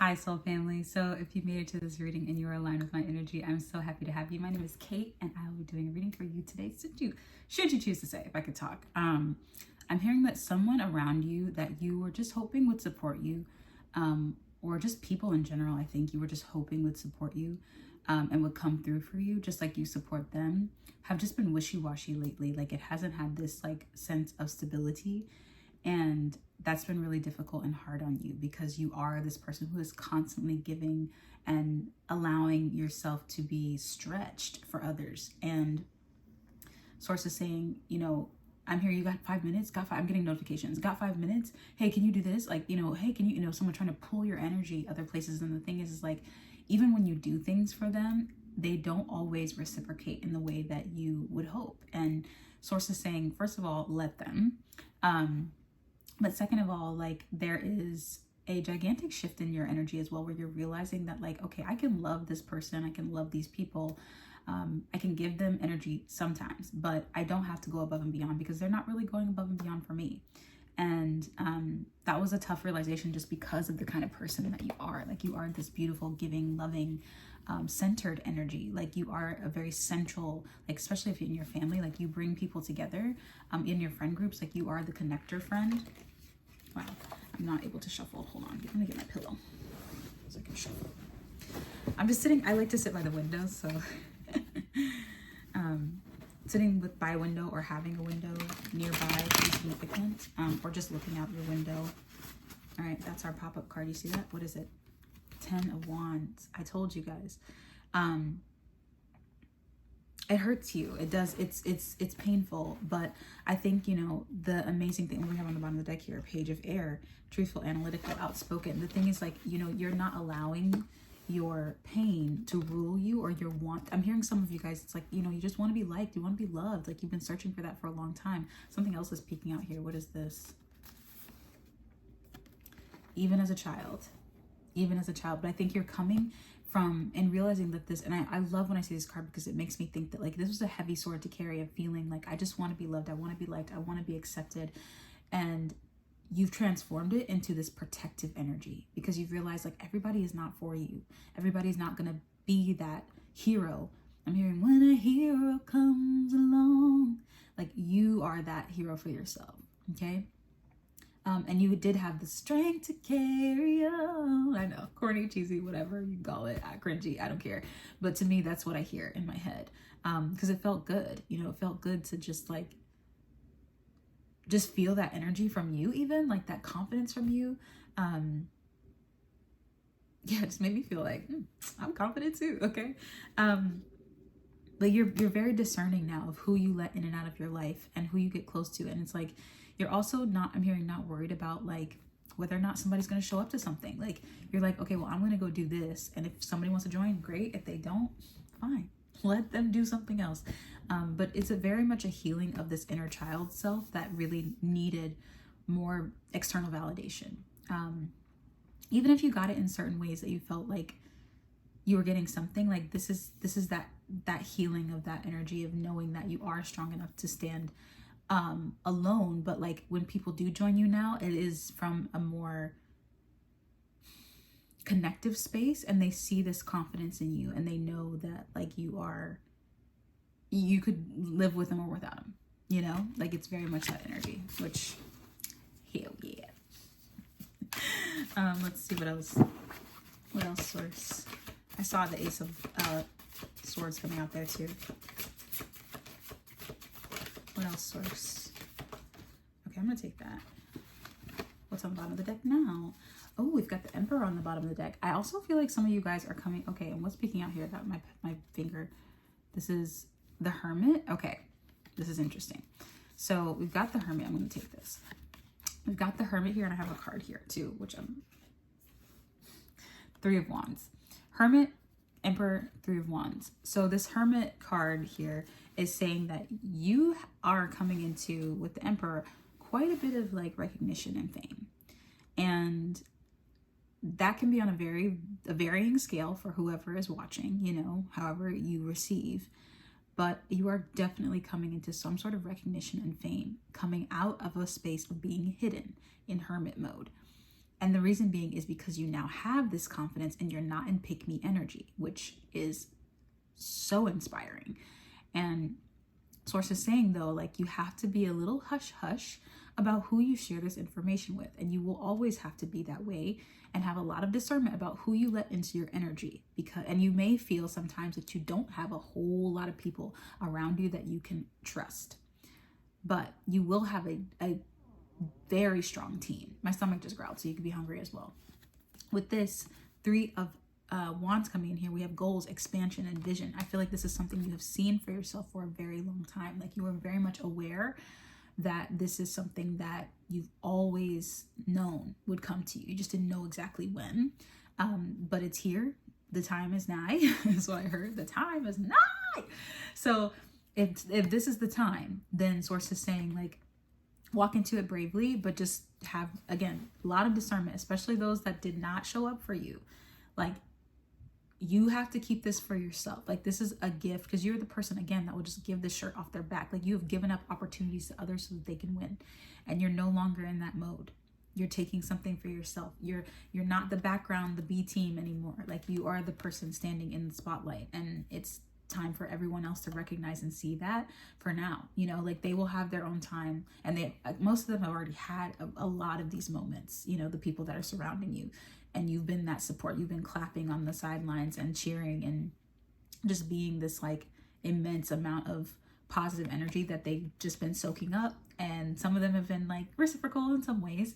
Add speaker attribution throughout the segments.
Speaker 1: Hi, soul family. So if you made it to this reading and you are aligned with my energy, I'm so happy to have you. My name is Kate, and I will be doing a reading for you today. Should you choose to say, if I could talk. I'm hearing that someone around you that you were just hoping would support you, or just people in general, I think you were just hoping would support you, and would come through for you, just like you support them, have just been wishy-washy lately. Like it hasn't had this like sense of stability. And that's been really difficult and hard on you because you are this person who is constantly giving and allowing yourself to be stretched for others. And source is saying, I'm here, you got 5 minutes, I'm getting notifications, got 5 minutes. Hey, can you do this? Like, hey, can you, someone trying to pull your energy other places. And the thing is like, even when you do things for them, they don't always reciprocate in the way that you would hope. And source is saying, first of all, let them. But second of all, like there is a gigantic shift in your energy as well, where you're realizing that like, okay, I can love this person. I can love these people. I can give them energy sometimes, but I don't have to go above and beyond because they're not really going above and beyond for me. And that was a tough realization just because of the kind of person that you are. Like you are this beautiful, giving, loving, centered energy. Like you are a very central, like especially if you're in your family, like you bring people together in your friend groups. Like you are the connector friend. Wow, I'm not able to shuffle. Hold on, let me get my pillow so I can shuffle. I'm just sitting, I like to sit by the window, so sitting by a window or having a window nearby is significant, or just looking out your window. All right, that's our pop-up card. You see that? What is it? 10 of Wands. I told you guys. It hurts you. It does. It's painful. But I think, the amazing thing we have on the bottom of the deck here, Page of Air, truthful, analytical, outspoken. The thing is like, you're not allowing your pain to rule you or your want. I'm hearing some of you guys, it's like, you just want to be liked. You want to be loved. Like you've been searching for that for a long time. Something else is peeking out here. What is this? Even as a child. But I think you're coming from and realizing that this, and I love when I see this card because it makes me think that like this was a heavy sword to carry, of feeling like I just want to be loved, I want to be liked, I want to be accepted. And you've transformed it into this protective energy because you've realized like everybody is not for you. Everybody's not going to be that hero. I'm hearing when a hero comes along, like you are that hero for yourself. Okay. And you did have the strength to carry on. I know, corny, cheesy, whatever you call it, cringy, I don't care. But to me, that's what I hear in my head. Because it felt good. It felt good to just feel that energy from you, even like that confidence from you. Yeah, it just made me feel like I'm confident too. Okay. But you're very discerning now of who you let in and out of your life and who you get close to. And it's like, you're also not, I'm hearing, not worried about like whether or not somebody's going to show up to something. Like you're like, okay, well, I'm going to go do this. And if somebody wants to join, great. If they don't, fine. Let them do something else. But it's very much a healing of this inner child self that really needed more external validation. Even if you got it in certain ways that you felt like you were getting something, like this is that healing of that energy of knowing that you are strong enough to stand alone. But like when people do join you now, it is from a more connective space, and they see this confidence in you, and they know that like you could live with them or without them, like it's very much that energy, which hell yeah. Let's see what else source. I saw the Ace of Swords coming out there too. What else source? Okay, I'm gonna take that. What's on the bottom of the deck now? Oh, we've got the Emperor on the bottom of the deck. I also feel like some of you guys are coming. Okay, and what's peeking out here? That my finger. This is the Hermit. Okay, this is interesting. So we've got the Hermit. I'm gonna take this. We've got the Hermit here, and I have a card here too, which I'm Three of Wands. Hermit, Emperor, Three of Wands. So this Hermit card here is saying that you are coming into, with the Emperor, quite a bit of like recognition and fame. And that can be on a varying scale for whoever is watching, however you receive. But you are definitely coming into some sort of recognition and fame, coming out of a space of being hidden in hermit mode. And the reason being is because you now have this confidence and you're not in pick me energy, which is so inspiring. And Source is saying though, like, you have to be a little hush hush about who you share this information with. And you will always have to be that way and have a lot of discernment about who you let into your energy, and you may feel sometimes that you don't have a whole lot of people around you that you can trust, but you will have a very strong team. My stomach just growled, so you could be hungry as well. With this 3 of Wands coming in here, we have goals, expansion, and vision. I feel like this is something you have seen for yourself for a very long time. Like, you are very much aware that this is something that you've always known would come to you. You just didn't know exactly when, but it's here. The time is nigh. That's what I heard. The time is nigh. So if this is the time, then Source is saying, like, walk into it bravely, but just have, again, a lot of discernment, especially those that did not show up for you. Like, you have to keep this for yourself. Like, this is a gift, because you're the person, again, that will just give the shirt off their back. Like, you have given up opportunities to others so that they can win, and you're no longer in that mode. You're taking something for yourself. You're not the background, the B team anymore. Like, you are the person standing in the spotlight, and it's time for everyone else to recognize and see that for now. You know, like, they will have their own time, and most of them have already had a lot of these moments, you know, the people that are surrounding you, and you've been that support. You've been clapping on the sidelines and cheering and just being this, like, immense amount of positive energy that they've just been soaking up. And some of them have been, like, reciprocal in some ways,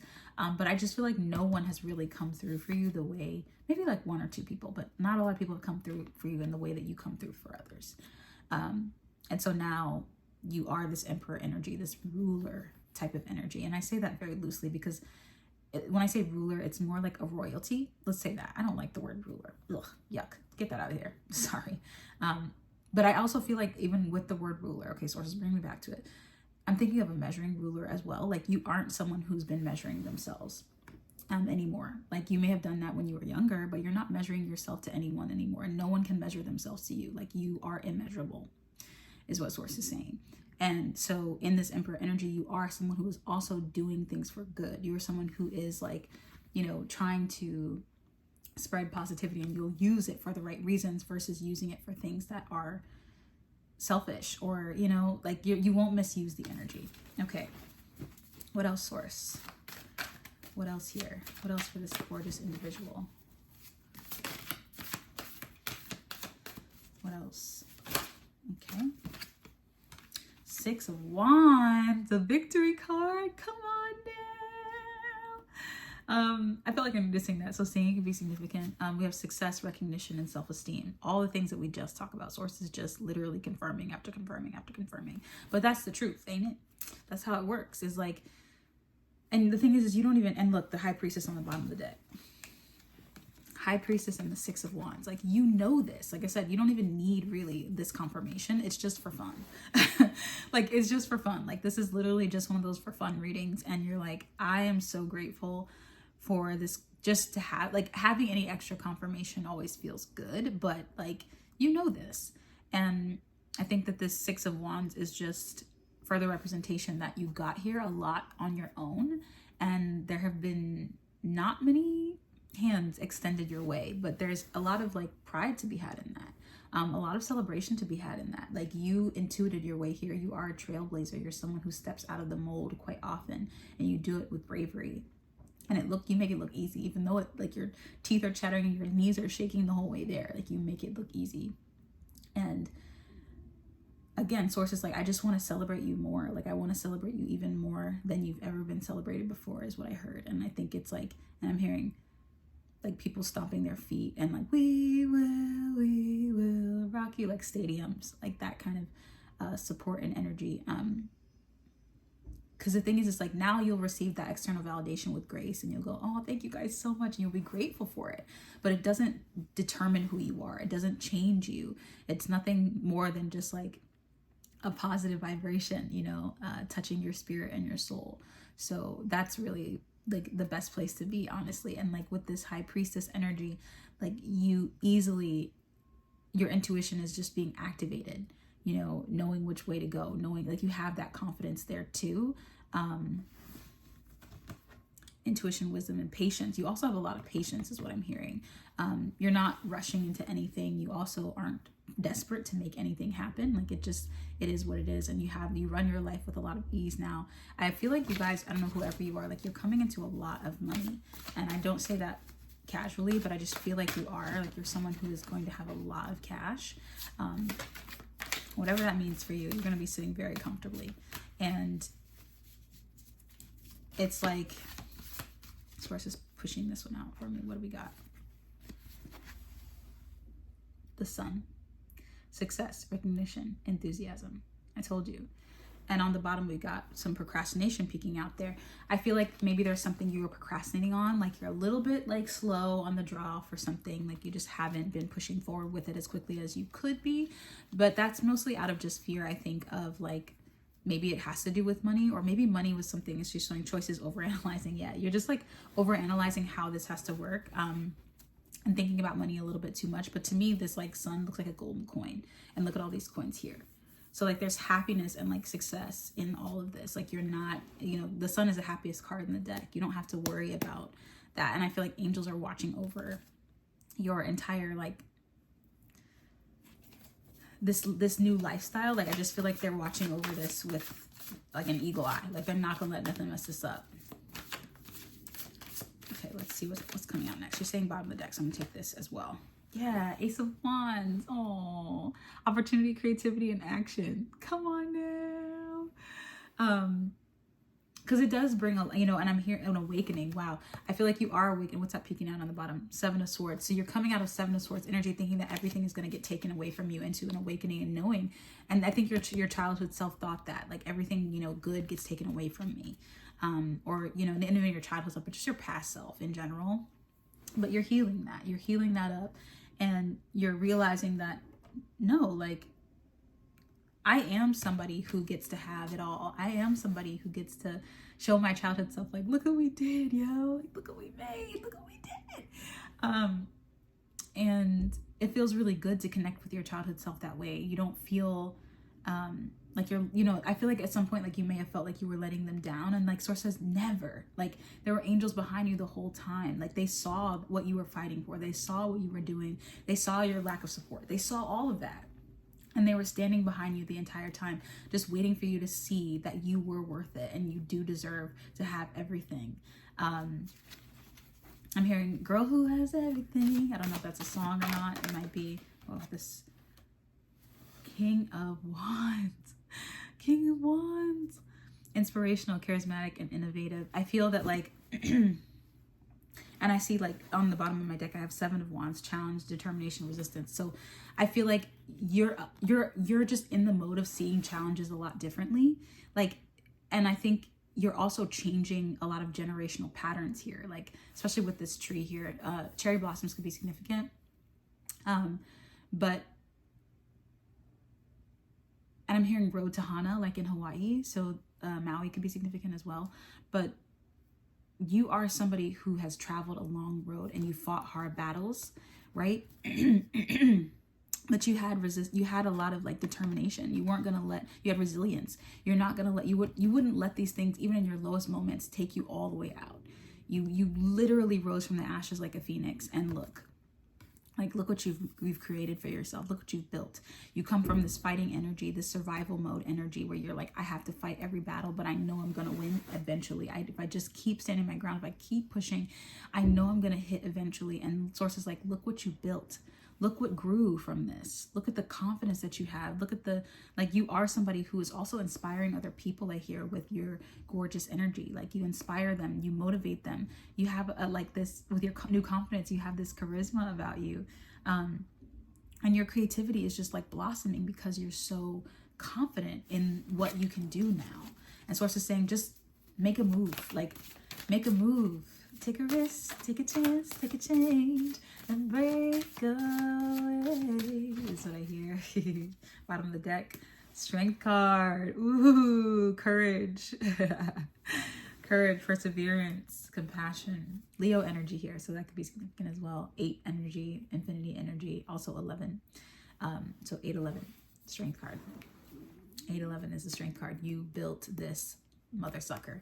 Speaker 1: but I just feel like no one has really come through for you the way, maybe like 1 or 2 people, but not a lot of people have come through for you in the way that you come through for others. And so now you are this emperor energy, this ruler type of energy. And I say that very loosely because when I say ruler, it's more like a royalty. Let's say that. I don't like the word ruler. Ugh, yuck. Get that out of here. Sorry. But I also feel like even with the word ruler, okay, Sources, bring me back to it. I'm thinking of a measuring ruler as well. Like, you aren't someone who's been measuring themselves anymore. Like, you may have done that when you were younger, but you're not measuring yourself to anyone anymore. And no one can measure themselves to you. Like, you are immeasurable, is what Source is saying. And so in this emperor energy, you are someone who is also doing things for good. You are someone who is, like, you know, trying to spread positivity, and you'll use it for the right reasons versus using it for things that are selfish, or, you know, like, you won't misuse the energy. Okay. What else, Source? What else here? What else for this gorgeous individual? What else? Okay. 6 of Wands, the victory card. Come on now. I felt like I need to sing that. So singing can be significant. We have success, recognition, and self-esteem. All the things that we just talk about. Source is just literally confirming after confirming after confirming. But that's the truth, ain't it? That's how it works. Is like, and the thing is you don't even, and look, the High Priestess on the bottom of the deck. High Priestess and the 6 of Wands. Like, you know this. Like I said, you don't even need really this confirmation. It's just for fun. Like, it's just for fun. Like, this is literally just one of those for fun readings. And you're like, I am so grateful for this, just to have, like, having any extra confirmation always feels good. But, like, you know this. And I think that this 6 of Wands is just further representation that you got here a lot on your own. And there have been not many hands extended your way, but there's a lot of, like, pride to be had in that, a lot of celebration to be had in that. Like, you intuited your way here. You are a trailblazer. You're someone who steps out of the mold quite often, and you do it with bravery, and you make it look easy, even though like your teeth are chattering and your knees are shaking the whole way there. Like, you make it look easy. And again, Source is like, I just want to celebrate you more. Like, I want to celebrate you even more than you've ever been celebrated before, is what I heard. And I think it's like, and I'm hearing, like, people stomping their feet and, like, we will rock you, like stadiums, like that kind of support and energy. Because the thing is, it's like, now you'll receive that external validation with grace, and you'll go, oh, thank you guys so much, and you'll be grateful for it. But it doesn't determine who you are. It doesn't change you. It's nothing more than just, like, a positive vibration, you know, touching your spirit and your soul. So that's really, like, the best place to be, honestly. And, like, with this High Priestess energy, like, you easily, your intuition is just being activated, you know, knowing which way to go, knowing, like, you have that confidence there too. intuition, wisdom, and patience. You also have a lot of patience is what I'm hearing. You're not rushing into anything. You also aren't desperate to make anything happen. Like it is what it is. And you run your life with a lot of ease now. I feel like you guys, I don't know, whoever you are, like you're coming into a lot of money. And I don't say that casually, but I just feel like you are, like you're someone who is going to have a lot of cash. Whatever that means for you, you're going to be sitting very comfortably. And it's like, Source is pushing this one out for me. What do we got? The Sun. Success, recognition, enthusiasm. I told you. And on the bottom, we got some procrastination peeking out there. I feel like maybe there's something you were procrastinating on, like you're a little bit like slow on the draw for something, like you just haven't been pushing forward with it as quickly as you could be. But that's mostly out of just fear, I think, of like, maybe it has to do with money, or maybe money was something, it's just showing choices, overanalyzing. Yeah, you're just like overanalyzing how this has to work. And thinking about money a little bit too much. But to me, this like sun looks like a golden coin. And look at all these coins here. So like there's happiness and like success in all of this. Like you're not, the sun is the happiest card in the deck. You don't have to worry about that. And I feel like angels are watching over your entire like this new lifestyle. Like I just feel like they're watching over this with like an eagle eye. Like they're not gonna let nothing mess this up. Okay, let's see what's coming out next. You're saying bottom of the deck, so I'm gonna take this as well. Yeah, Ace of Wands. Oh, opportunity, creativity, and action. Come on now. Because it does bring a, and I'm here an awakening. Wow, I feel like you are awakened. What's that peeking out on the bottom? Seven of Swords. So you're coming out of Seven of Swords energy, thinking that everything is going to get taken away from you, into an awakening and knowing. And I think your childhood self thought that like everything good gets taken away from me. Or the end of your childhood self, but just your past self in general. But you're healing that. You're healing that up, and you're realizing that no, like I am somebody who gets to have it all. I am somebody who gets to show my childhood self, like, look what we did, yo. Like, look what we made. Look what we did. And it feels really good to connect with your childhood self that way. You don't feel like you're, I feel like at some point, like you may have felt like you were letting them down, and like Source says never. Like there were angels behind you the whole time. Like they saw what you were fighting for. They saw what you were doing. They saw your lack of support. They saw all of that. And they were standing behind you the entire time, just waiting for you to see that you were worth it and you do deserve to have everything. I'm hearing girl who has everything. I don't know if that's a song or not. It might be, this King of Wands. King of Wands. Inspirational, charismatic, and innovative. I feel that like, and I see like on the bottom of my deck, I have Seven of Wands, challenge, determination, resistance. So I feel like you're just in the mode of seeing challenges a lot differently. Like, and I think you're also changing a lot of generational patterns here. Like, especially with this tree here, cherry blossoms could be significant. But, and I'm hearing road to Hana, like in Hawaii. So Maui could be significant as well. But you are somebody who has traveled a long road and you fought hard battles, right? But you had a lot of like determination. You weren't gonna you had resilience. You're not gonna you wouldn't let these things, even in your lowest moments, take you all the way out. You literally rose from the ashes like a phoenix, and look what you've created for yourself. Look what you've built. You come from this fighting energy, this survival mode energy, where you're like, I have to fight every battle, but I know I'm gonna win eventually. If I just keep standing my ground, if I keep pushing, I know I'm gonna hit eventually. And Source is like, look what you built. Look what grew from this. Look at the confidence that you have. Look at you are somebody who is also inspiring other people, I hear, with your gorgeous energy. Like you inspire them, you motivate them. You have this, with your new confidence, you have this charisma about you. And your creativity is just like blossoming because you're so confident in what you can do now. And Source is saying, just make a move, make a move. Take a risk, take a chance, take a change, and break away. That's what I hear. Bottom of the deck, Strength card. Ooh, courage. Courage, perseverance, compassion. Leo energy here, so that could be significant as well. 8 energy, infinity energy, also 11. So 8-11, Strength card. 8-11 is the Strength card. You built this mother sucker.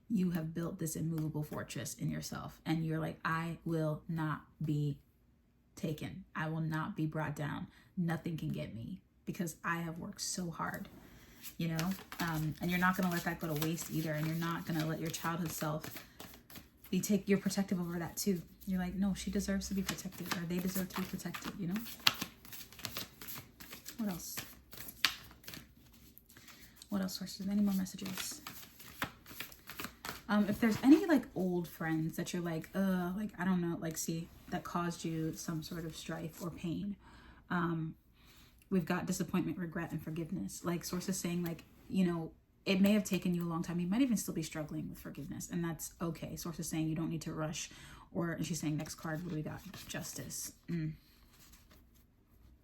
Speaker 1: you have built this immovable fortress in yourself, and you're like, I will not be taken. I will not be brought down. Nothing can get me because I have worked so hard, you know? And you're not going to let that go to waste either. And you're not going to let your childhood self you're protective over that too. You're like, no, she deserves to be protected, or they deserve to be protected, you know? What else? What else, sources? Any more messages? If there's any like old friends that you're like I don't know, like, see, that caused you some sort of strife or pain. We've got disappointment, regret, and forgiveness. Like, sources saying, like, you know, it may have taken you a long time. You might even still be struggling with forgiveness, and that's okay. Sources saying you don't need to rush. And she's saying, next card, what do we got? Justice. No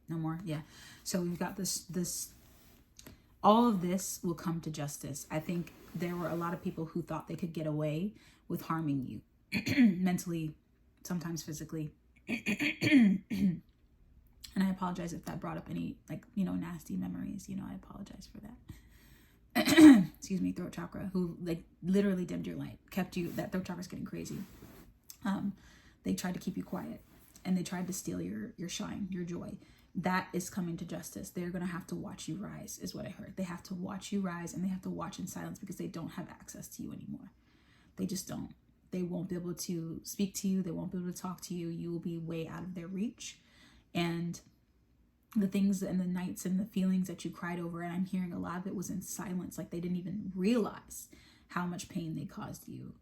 Speaker 1: more? Yeah. So we've got this, all of this will come to justice. I think there were a lot of people who thought they could get away with harming you mentally, sometimes physically. And I apologize if that brought up any, like, you know, nasty memories. You know, I apologize for that. Excuse me, throat chakra, who like literally dimmed your light, kept you, that throat chakra's getting crazy. They tried to keep you quiet, and they tried to steal your shine, your joy. That is coming to justice. They're going to have to watch you rise, is what I heard. They have to watch you rise, and they have to watch in silence because they don't have access to you anymore. They just don't. They won't be able to speak to you. They won't be able to talk to you. You will be way out of their reach. And the things and the nights and the feelings that you cried over, and I'm hearing a lot of it was in silence. Like, they didn't even realize how much pain they caused you.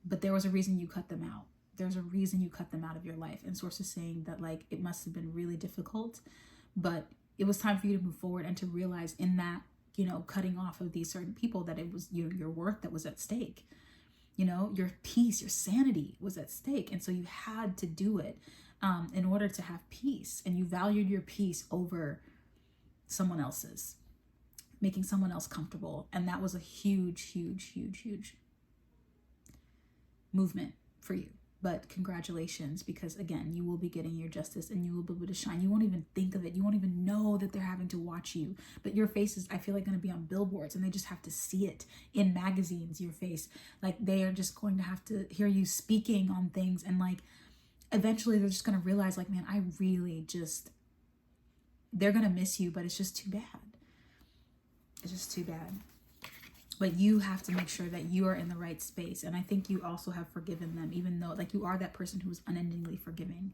Speaker 1: But there was a reason you cut them out. There's a reason you cut them out of your life. And sources saying that, like, it must have been really difficult, but it was time for you to move forward and to realize in that, you know, cutting off of these certain people, that it was your worth that was at stake. You know, your peace, your sanity was at stake. And so you had to do it in order to have peace. And you valued your peace over someone else's, making someone else comfortable. And that was a huge, huge, huge, huge movement for you. But congratulations, because again, you will be getting your justice, and you will be able to shine. You won't even think of it. You won't even know that they're having to watch you. But your face is, I feel like, going to be on billboards, and they just have to see it in magazines, your face. Like, they are just going to have to hear you speaking on things. And like, eventually they're just going to realize, like, man, I really just, they're going to miss you, but it's just too bad. It's just too bad. But you have to make sure that you are in the right space. And I think you also have forgiven them, even though, like, you are that person who is unendingly forgiving.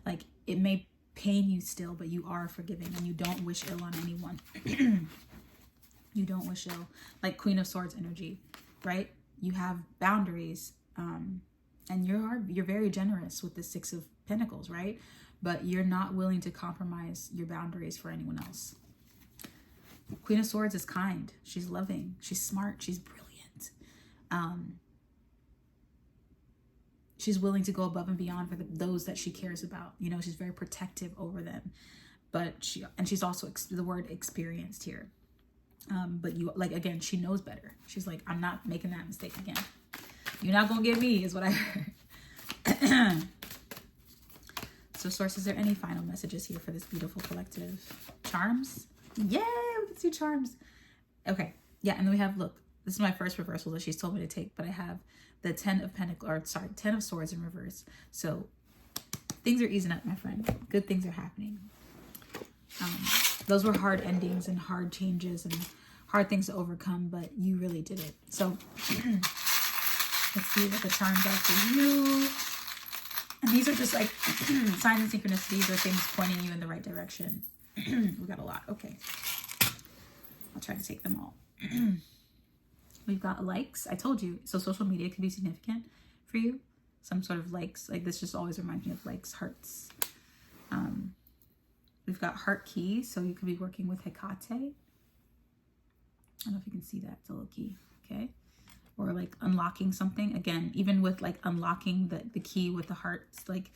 Speaker 1: Like, it may pain you still, but you are forgiving, and you don't wish ill on anyone. You don't wish ill. Like Queen of Swords energy, right? You have boundaries, and you're very generous with the Six of Pentacles, right? But you're not willing to compromise your boundaries for anyone else. Queen of Swords is kind. She's loving. She's smart. She's brilliant. She's willing to go above and beyond for those that she cares about. You know, she's very protective over them. But she's also the word experienced here. But you, like, again, she knows better. She's like, I'm not making that mistake again. You're not going to get me, is what I heard. So, source, is there any final messages here for this beautiful collective? Charms? Yay, we can see charms. Okay, yeah, and then we have, look, this is my first reversal that she's told me to take, but I have the 10 of Swords in reverse. So things are easing up, my friend. Good things are happening. Those were hard endings and hard changes and hard things to overcome, but you really did it. So let's see what the charms are for you. And these are just like signs and synchronicities, or things pointing you in the right direction. We got a lot. Okay. I'll try to take them all. We've got likes. I told you. So social media can be significant for you. Some sort of likes. Like, this just always reminds me of likes, hearts. We've got heart key. So you could be working with Hecate. I don't know if you can see that. It's a little key. Okay. Or like unlocking something. Again, even with like unlocking the key with the hearts. Like,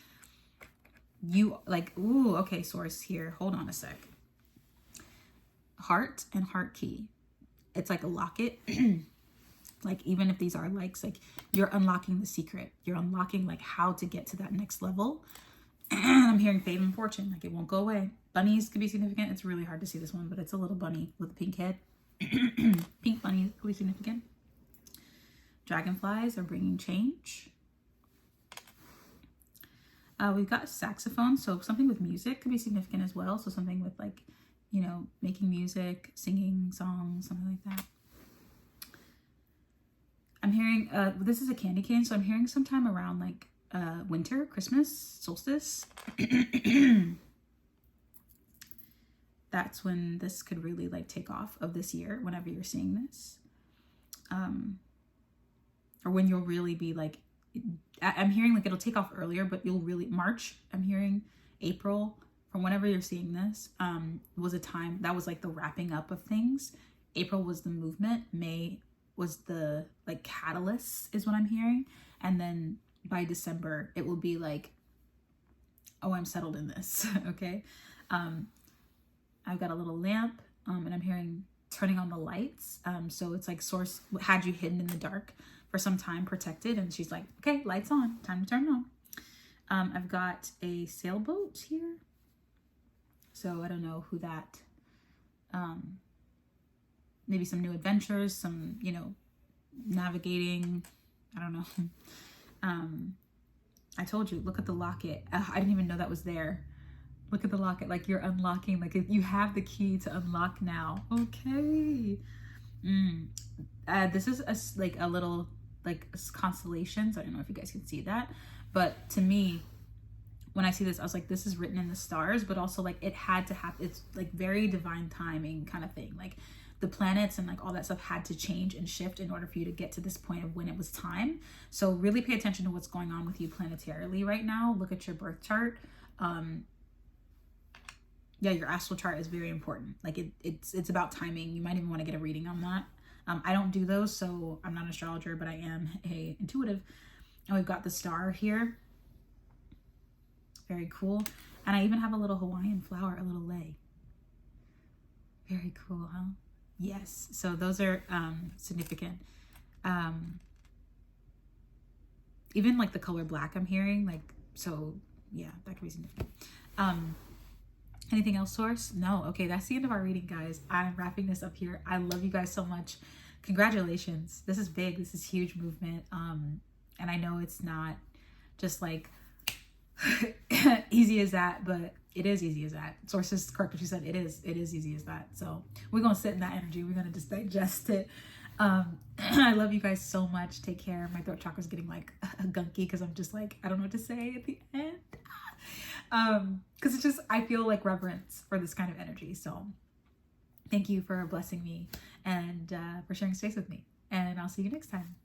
Speaker 1: you like, ooh, okay, source here. Hold on a sec. Heart and heart key. It's like a locket. Like, even if these are likes, like, you're unlocking the secret. You're unlocking like how to get to that next level. I'm hearing fame and fortune. Like, it won't go away. Bunnies could be significant. It's really hard to see this one, but it's a little bunny with a pink head. Pink bunnies could be significant. Dragonflies are bringing change. We've got saxophone, so something with music could be significant as well. So something with like, you know, making music, singing songs, something like that. I'm hearing, this is a candy cane, so I'm hearing sometime around like winter, Christmas, solstice. That's when this could really like take off of this year, whenever you're seeing this. Or when you'll really be like, I'm hearing like it'll take off earlier, but you'll really, March, I'm hearing April, from whenever you're seeing this, was a time that was like the wrapping up of things. April was the movement. May was the like catalyst is what I'm hearing. And then by December, it will be like, oh, I'm settled in this. Okay. I've got a little lamp, and I'm hearing turning on the lights. So it's like Source had you hidden in the dark for some time, protected, and she's like, okay, lights on, time to turn it on. I've got a sailboat here. So I don't know who that, maybe some new adventures, some, you know, navigating, I don't know. I told you, look at the locket. I didn't even know that was there. Look at the locket, like you're unlocking, like you have the key to unlock now. Okay. This is like a little like constellations. I don't know if you guys can see that, but to me, when I see this, I was like, this is written in the stars, but also like it had to happen. It's like very divine timing kind of thing. Like the planets and like all that stuff had to change and shift in order for you to get to this point of when it was time. So really pay attention to what's going on with you planetarily right now. Look at your birth chart. Yeah, your astral chart is very important. Like it's about timing. You might even want to get a reading on that. I don't do those, so I'm not an astrologer, but I am a intuitive. And we've got the star here. Very cool. And I even have a little Hawaiian flower, a little lei. Very cool, huh? Yes. So those are significant. Even like the color black I'm hearing, like, so yeah, that could be significant. Anything else, Source? No. Okay, that's the end of our reading, guys. I'm wrapping this up here. I love you guys so much. Congratulations. This is big. This is huge movement. And I know it's not just like easy as that, but it is easy as that. Source is correct what she said. It is easy as that. So we're going to sit in that energy. We're going to just digest it. I love you guys so much. Take care. My throat chakra is getting like gunky because I'm just like, I don't know what to say at the end. Because it's just, I feel like reverence for this kind of energy. So thank you for blessing me and for sharing space with me. And I'll see you next time.